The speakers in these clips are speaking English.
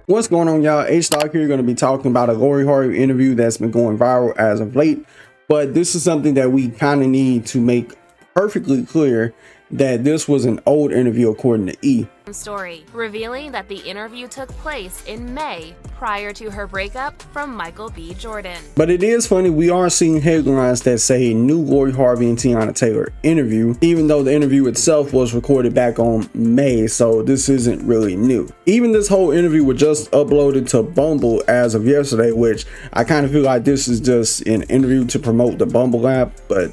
What's going on, y'all? H-Stock here, going to be talking about a Lori Harvey interview that's been going viral as of late. But this is something that we kind of need to make perfectly clear that this was an old interview according to E! Story revealing that the interview took place in May prior to her breakup from Michael B. Jordan. But it is funny, we are seeing headlines that say new Lori Harvey and Teyana Taylor interview, even though the interview itself was recorded back on May, so this isn't really new. Even this whole interview was just uploaded to Bumble as of yesterday, which I kind of feel like this is just an interview to promote the Bumble app, but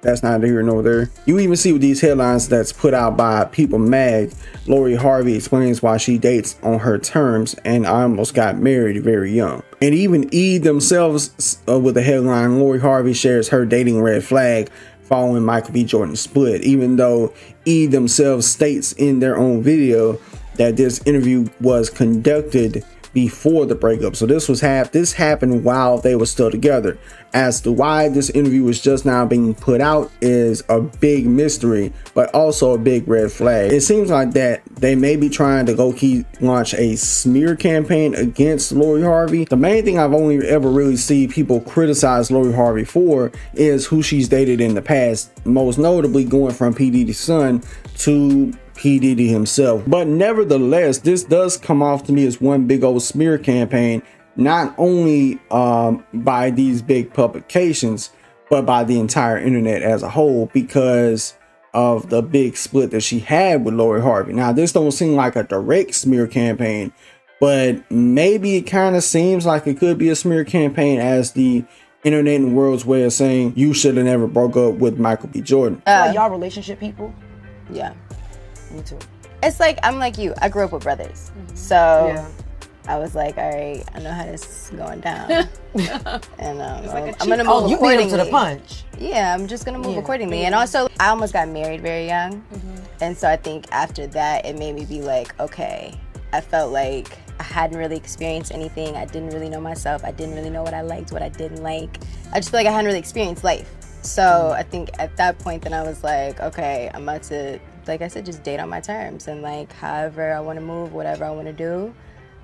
that's neither here nor there. You even see with these headlines that's put out by People Mag, Lori Harvey explains why she dates on her terms and almost got married very young. And even E! themselves with the headline, Lori Harvey shares her dating red flag following Michael B. Jordan's split, even though E! themselves states in their own video that this interview was conducted before the breakup. So this happened while they were still together. As to why this interview is just now being put out is a big mystery, but also a big red flag. It seems like that they may be trying to low-key launch a smear campaign against Lori Harvey. The main thing I've only ever really seen people criticize Lori Harvey for is who she's dated in the past, most notably going from P. Diddy's son to P. Diddy himself. But nevertheless, this does come off to me as one big old smear campaign, not only by these big publications, but by the entire internet as a whole, because of the big split that she had with Lori Harvey. Now, this don't seem like a direct smear campaign, but maybe it kind of seems like it could be a smear campaign, as the internet and world's way of saying you should have never broke up with Michael B. Jordan. Y'all relationship people? Yeah. Me too. It's like, I'm like you. I grew up with brothers. So Yeah. I was like, all right, I know how this is going down. And I'm going to move Oh, you beat him accordingly. to the punch. Yeah, I'm just going to move Yeah. accordingly. And also, I almost got married very young. And so I think after that, it made me be like, okay, I felt like I hadn't really experienced anything. I didn't really know myself. I didn't really know what I liked, what I didn't like. I just feel like I hadn't really experienced life. So I think at that point, then I was like, okay, I'm about to, like I said, just date on my terms. And like, however I want to move, whatever I want to do,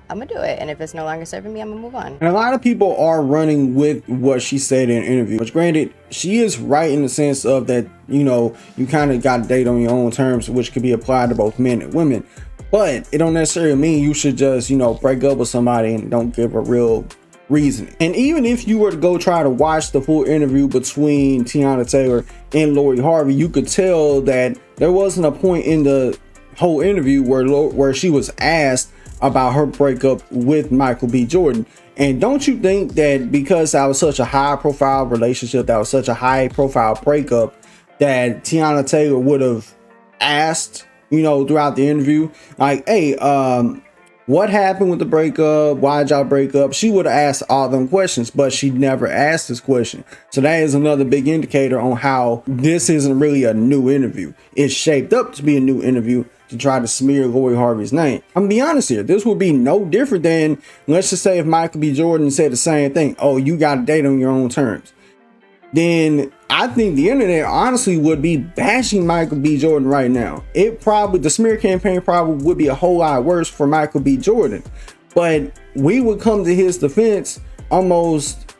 I'm going to do it. And if it's no longer serving me, I'm going to move on. And a lot of people are running with what she said in an interview, which granted, she is right in the sense of that, you know, you kind of got to date on your own terms, which could be applied to both men and women. But it don't necessarily mean you should just, you know, break up with somebody and don't give a real reason. And even if you were to go try to watch the full interview between Teyana Taylor and Lori Harvey, you could tell that there wasn't a point in the whole interview where she was asked about her breakup with Michael B. Jordan. And don't you think that because that was such a high profile relationship, that was such a high profile breakup, that Teyana Taylor would have asked, you know, throughout the interview, like, hey, what happened with the breakup? Why'd y'all break up? She would have asked all them questions, but she never asked this question. So that is another big indicator on how this isn't really a new interview. It's shaped up to be a new interview to try to smear Lori Harvey's name. I'm gonna be honest here. This would be no different than, let's just say if Michael B. Jordan said the same thing. Oh, you got to date on your own terms. Then I think the internet honestly would be bashing Michael B. Jordan right now. The smear campaign probably would be a whole lot worse for Michael B. Jordan. But we would come to his defense almost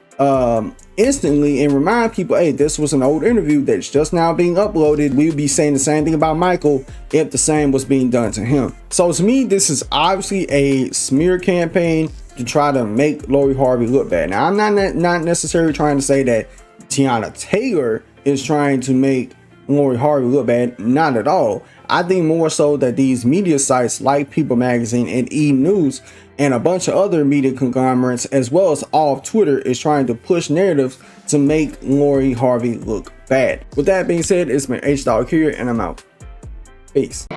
instantly and remind people, hey, this was an old interview that's just now being uploaded. We would be saying the same thing about Michael if the same was being done to him. So to me, this is obviously a smear campaign to try to make Lori Harvey look bad. Now, I'm not necessarily trying to say that Teyana Taylor is trying to make Lori Harvey look bad. Not at all. I think more so that these media sites like People Magazine and E! News and a bunch of other media conglomerates, as well as all of Twitter, is trying to push narratives to make Lori Harvey look bad. With that being said, it's been H-Dog here, and I'm out. Peace.